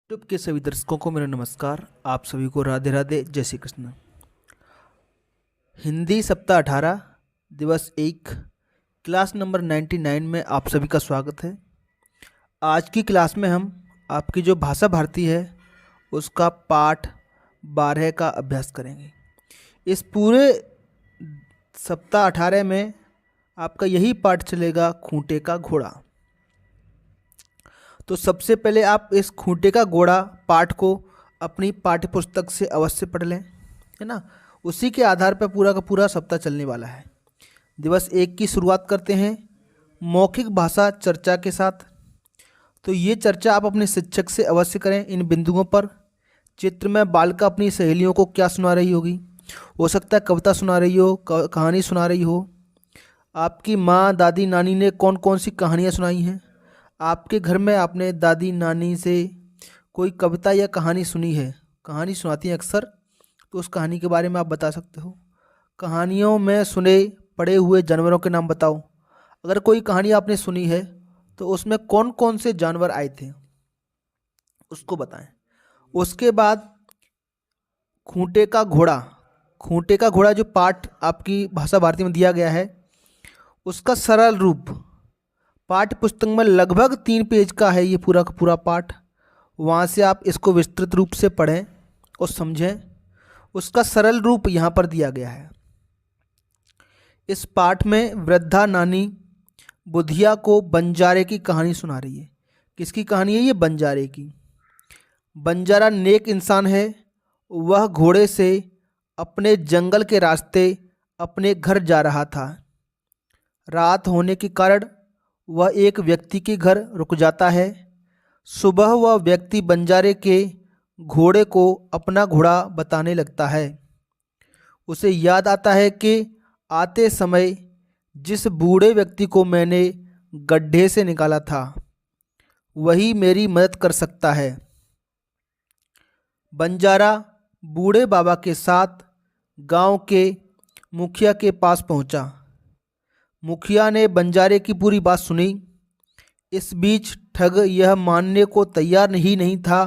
YouTube के सभी दर्शकों को मेरा नमस्कार। आप सभी को राधे राधे, जय श्री कृष्ण। हिंदी सप्ताह 18 दिवस 1 क्लास नंबर 99 में आप सभी का स्वागत है। आज की क्लास में हम आपकी जो भाषा भारती है उसका पाठ 12 का अभ्यास करेंगे। इस पूरे सप्ताह 18 में आपका यही पाठ चलेगा, खूंटे का घोड़ा। तो सबसे पहले आप इस खूंटे का घोड़ा पाठ को अपनी पाठ्य पुस्तक से अवश्य पढ़ लें, है ना। उसी के आधार पर पूरा का पूरा सप्ताह चलने वाला है। दिवस 1 की शुरुआत करते हैं मौखिक भाषा चर्चा के साथ। तो ये चर्चा आप अपने शिक्षक से अवश्य करें। इन बिंदुओं पर चित्र में बालिका अपनी सहेलियों को क्या सुना रही होगी। हो सकता है कविता सुना रही हो, कहानी सुना रही हो। आपकी माँ, दादी, नानी ने कौन कौन सी कहानियाँ सुनाई हैं। आपके घर में आपने दादी नानी से कोई कविता या कहानी सुनी है, कहानी सुनाती हैं अक्सर, तो उस कहानी के बारे में आप बता सकते हो। कहानियों में सुने पढ़े हुए जानवरों के नाम बताओ। अगर कोई कहानी आपने सुनी है तो उसमें कौन कौन से जानवर आए थे उसको बताएं। उसके बाद खूंटे का घोड़ा। खूंटे का घोड़ा जो पाठ आपकी भाषा भारती में दिया गया है उसका सरल रूप पाठ्य पुस्तक में लगभग 3 पेज का है ये पूरा का पूरा पाठ। वहाँ से आप इसको विस्तृत रूप से पढ़ें और समझें। उसका सरल रूप यहाँ पर दिया गया है। इस पाठ में वृद्धा नानी बुधिया को बंजारे की कहानी सुना रही है। किसकी कहानी है ये? बंजारे की। बंजारा नेक इंसान है। वह घोड़े से अपने जंगल के रास्ते अपने घर जा रहा था। रात होने के कारण वह एक व्यक्ति के घर रुक जाता है। सुबह वह व्यक्ति बंजारे के घोड़े को अपना घोड़ा बताने लगता है। उसे याद आता है कि आते समय जिस बूढ़े व्यक्ति को मैंने गड्ढे से निकाला था वही मेरी मदद कर सकता है। बंजारा बूढ़े बाबा के साथ गांव के मुखिया के पास पहुंचा। मुखिया ने बंजारे की पूरी बात सुनी। इस बीच ठग यह मानने को तैयार ही नहीं था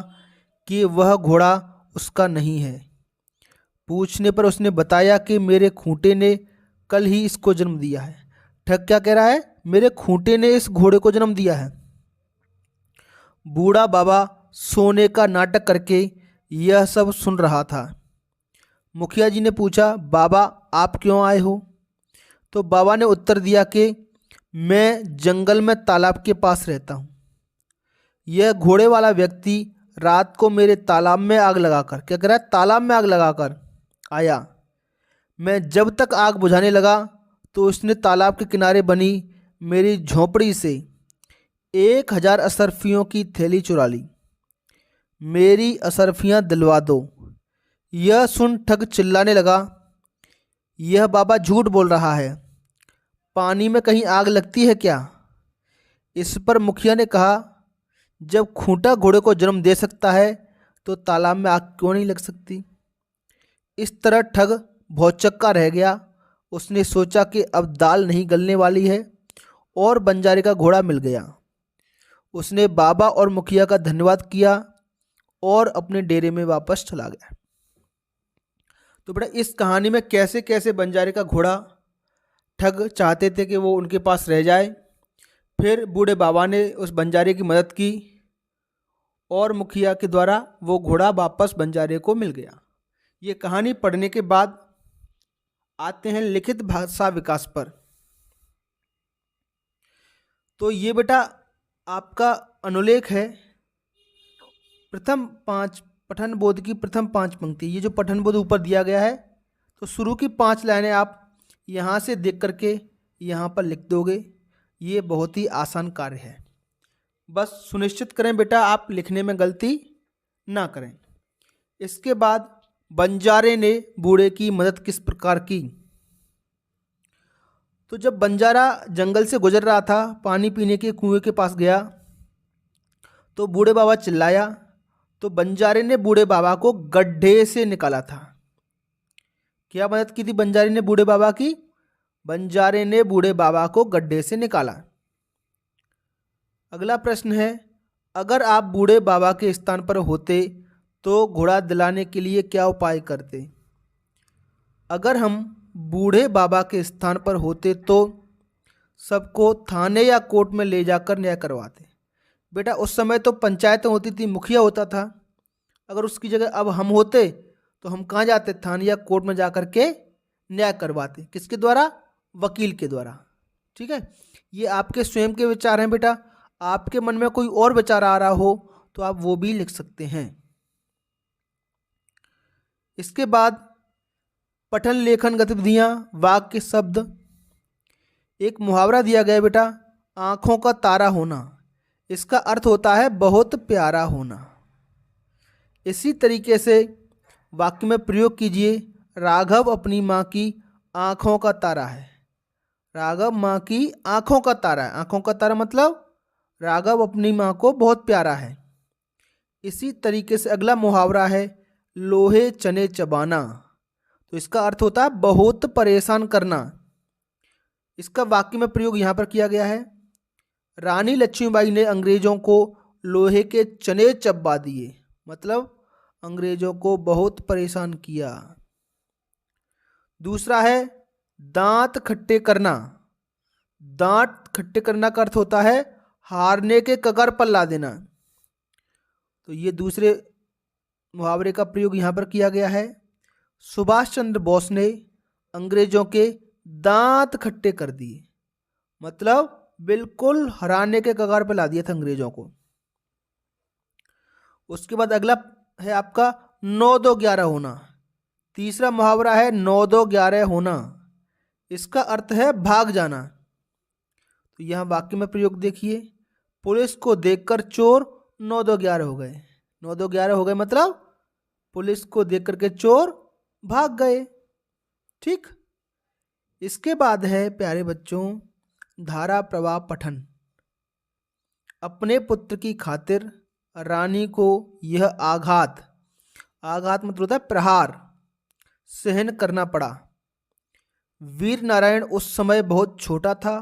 कि वह घोड़ा उसका नहीं है। पूछने पर उसने बताया कि मेरे खूंटे ने कल ही इसको जन्म दिया है। ठग क्या कह रहा है? मेरे खूंटे ने इस घोड़े को जन्म दिया है। बूढ़ा बाबा सोने का नाटक करके यह सब सुन रहा था। मुखिया जी ने पूछा, बाबा आप क्यों आए हो? तो बाबा ने उत्तर दिया कि मैं जंगल में तालाब के पास रहता हूँ। यह घोड़े वाला व्यक्ति रात को मेरे तालाब में आग लगाकर, क्या कह रहा है? तालाब में आग लगाकर आया। मैं जब तक आग बुझाने लगा तो उसने तालाब के किनारे बनी मेरी झोंपड़ी से 1000 असरफियों की थैली चुरा ली। मेरी असरफियाँ दिलवा दो। यह सुन ठग चिल्लाने लगा, यह बाबा झूठ बोल रहा है। पानी में कहीं आग लगती है क्या? इस पर मुखिया ने कहा, जब खूंटा घोड़े को जन्म दे सकता है तो तालाब में आग क्यों नहीं लग सकती? इस तरह ठग भौचक्का रह गया। उसने सोचा कि अब दाल नहीं गलने वाली है और बंजारे का घोड़ा मिल गया। उसने बाबा और मुखिया का धन्यवाद किया और अपने डेरे में वापस चला गया। तो बेटा इस कहानी में कैसे कैसे बंजारे का घोड़ा ठग चाहते थे कि वो उनके पास रह जाए। फिर बूढ़े बाबा ने उस बंजारे की मदद की और मुखिया के द्वारा वो घोड़ा वापस बंजारे को मिल गया। ये कहानी पढ़ने के बाद आते हैं लिखित भाषा विकास पर। तो ये बेटा आपका अनुलेख है। प्रथम 5 पठन बोध की प्रथम 5 पंक्ति, ये जो पठन बोध ऊपर दिया गया है तो शुरू की 5 लाइनें आप यहाँ से देख करके यहाँ पर लिख दोगे। ये बहुत ही आसान कार्य है। बस सुनिश्चित करें बेटा आप लिखने में गलती ना करें। इसके बाद बंजारे ने बूढ़े की मदद किस प्रकार की? तो जब बंजारा जंगल से गुजर रहा था, पानी पीने के कुएं के पास गया तो बूढ़े बाबा चिल्लाया, तो बंजारे ने बूढ़े बाबा को गड्ढे से निकाला था। क्या मदद की थी बंजारे ने बूढ़े बाबा की? बंजारे ने बूढ़े बाबा को गड्ढे से निकाला। अगला प्रश्न है, अगर आप बूढ़े बाबा के स्थान पर होते तो घोड़ा दिलाने के लिए क्या उपाय करते? अगर हम बूढ़े बाबा के स्थान पर होते तो सबको थाने या कोर्ट में ले जाकर न्याय करवाते। बेटा उस समय तो पंचायतें होती थी, मुखिया होता था। अगर उसकी जगह अब हम होते तो हम कहाँ जाते? थाने या कोर्ट में जाकर के न्याय करवाते। किसके द्वारा? वकील के द्वारा। ठीक है, ये आपके स्वयं के विचार हैं बेटा। आपके मन में कोई और विचार आ रहा हो तो आप वो भी लिख सकते हैं। इसके बाद पठन लेखन गतिविधियां, वाक्य शब्द। एक मुहावरा दिया गया बेटा, आंखों का तारा होना। इसका अर्थ होता है बहुत प्यारा होना। इसी तरीके से वाक्य में प्रयोग कीजिए, राघव अपनी माँ की आंखों का तारा है। राघव माँ की आंखों का तारा है। आंखों का तारा मतलब राघव अपनी माँ को बहुत प्यारा है। इसी तरीके से अगला मुहावरा है, लोहे चने चबाना। तो इसका अर्थ होता है बहुत परेशान करना। इसका वाक्य में प्रयोग यहाँ पर किया गया है, रानी लक्ष्मीबाई ने अंग्रेजों को लोहे के चने चबा दिए। मतलब अंग्रेजों को बहुत परेशान किया। दूसरा है दांत खट्टे करना। दांत खट्टे करना का अर्थ होता है हारने के कगार पर ला देना। तो ये दूसरे मुहावरे का प्रयोग यहाँ पर किया गया है। सुभाष चंद्र बोस ने अंग्रेजों के दांत खट्टे कर दिए। मतलब बिल्कुल हराने के कगार पर ला दिया था अंग्रेजों को। उसके बाद अगला है आपका 9-2-11 होना। तीसरा मुहावरा है 9-2-11 होना। इसका अर्थ है भाग जाना। तो यहाँ वाक्य में प्रयोग देखिए, पुलिस को देखकर चोर 9-2-11 हो गए। 9-2-11 हो गए मतलब पुलिस को देख करके चोर भाग गए। ठीक, इसके बाद है प्यारे बच्चों धारा प्रवाह पठन। अपने पुत्र की खातिर रानी को यह आघात मतलब होता है प्रहार सहन करना पड़ा। वीर नारायण उस समय बहुत छोटा था।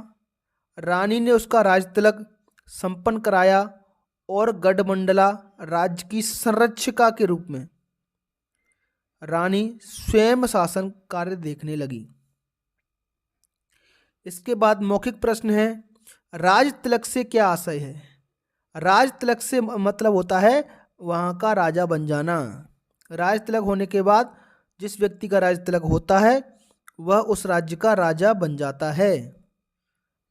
रानी ने उसका राजतिलक संपन्न कराया और गढ़मंडला राज्य की संरक्षिका के रूप में रानी स्वयं शासन कार्य देखने लगी। इसके बाद मौखिक प्रश्न है, राज तिलक से क्या आशय है? राज तिलक से मतलब होता है वहाँ का राजा बन जाना। राज तिलक होने के बाद जिस व्यक्ति का राज तिलक होता है वह उस राज्य का राजा बन जाता है।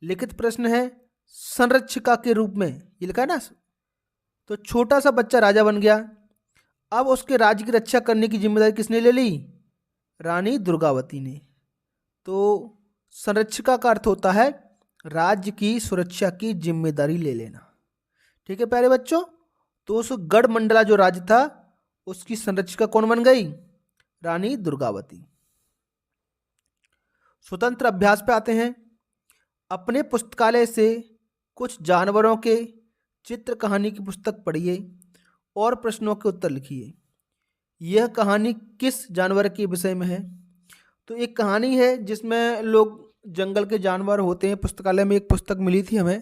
लिखित प्रश्न है, संरक्षिका के रूप में, ये लिखा है ना। तो छोटा सा बच्चा राजा बन गया, अब उसके राज्य की रक्षा करने की जिम्मेदारी किसने ले ली? रानी दुर्गावती ने। तो संरक्षिका का अर्थ होता है राज्य की सुरक्षा की जिम्मेदारी ले लेना। ठीक है प्यारे बच्चों, तो उस गढ़ मंडला जो राज्य था उसकी संरक्षिका कौन बन गई? रानी दुर्गावती। स्वतंत्र अभ्यास पे आते हैं। अपने पुस्तकालय से कुछ जानवरों के चित्र कहानी की पुस्तक पढ़िए और प्रश्नों के उत्तर लिखिए। यह कहानी किस जानवर के विषय में है? तो एक कहानी है जिसमें लोग जंगल के जानवर होते हैं। पुस्तकालय में एक पुस्तक मिली थी हमें,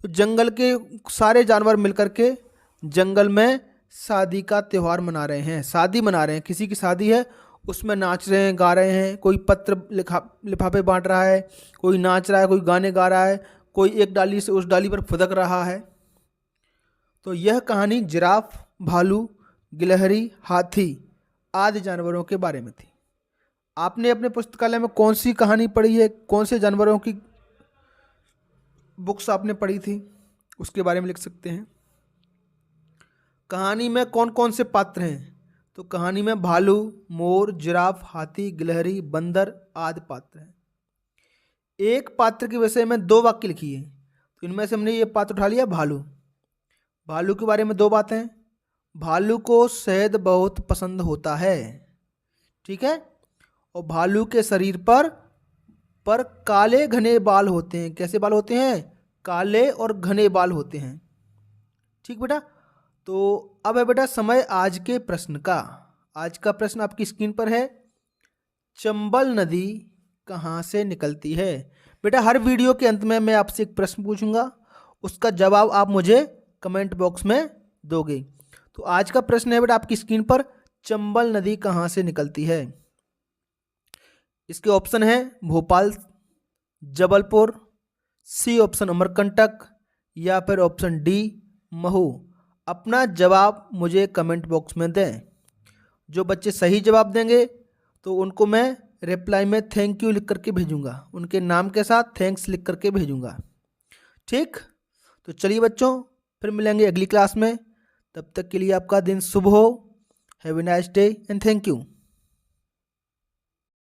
तो जंगल के सारे जानवर मिलकर के जंगल में शादी का त्यौहार मना रहे हैं, शादी मना रहे हैं। किसी की शादी है, उसमें नाच रहे हैं, गा रहे हैं। कोई पत्र लिफाफे बांट रहा है, कोई नाच रहा है, कोई गाने गा रहा है, कोई एक डाली से उस डाली पर फुदक रहा है। तो यह कहानी जिराफ, भालू, गिलहरी, हाथी आदि जानवरों के बारे में थी। आपने अपने पुस्तकालय में कौन सी कहानी पढ़ी है? कौन से जानवरों की बुक्स आपने पढ़ी थी? उसके बारे में लिख सकते हैं। कहानी में कौन कौन से पात्र हैं? तो कहानी में भालू, मोर, जिराफ, हाथी, गिलहरी, बंदर आदि पात्र हैं। एक पात्र के विषय में 2 वाक्य लिखिए। तो इनमें से हमने ये पात्र उठा लिया भालू। भालू के बारे में 2 बातें। भालू को शहद बहुत पसंद होता है, ठीक है, और भालू के शरीर पर काले घने बाल होते हैं। कैसे बाल होते हैं? काले और घने बाल होते हैं। ठीक बेटा, तो अब है बेटा समय आज के प्रश्न का। आज का प्रश्न आपकी स्क्रीन पर है, चंबल नदी कहाँ से निकलती है? बेटा हर वीडियो के अंत में मैं आपसे एक प्रश्न पूछूंगा, उसका जवाब आप मुझे कमेंट बॉक्स में दोगे। तो आज का प्रश्न है बेटा आपकी स्क्रीन पर, चंबल नदी कहाँ से निकलती है? इसके ऑप्शन है भोपाल, जबलपुर, सी ऑप्शन अमरकंटक, या फिर ऑप्शन डी महू। अपना जवाब मुझे कमेंट बॉक्स में दें। जो बच्चे सही जवाब देंगे तो उनको मैं रिप्लाई में थैंक यू लिख करके भेजूंगा, उनके नाम के साथ थैंक्स लिख करके भेजूंगा। ठीक, तो चलिए बच्चों, फिर मिलेंगे अगली क्लास में। तब तक के लिए आपका दिन शुभ हो। Have a nice day and thank you.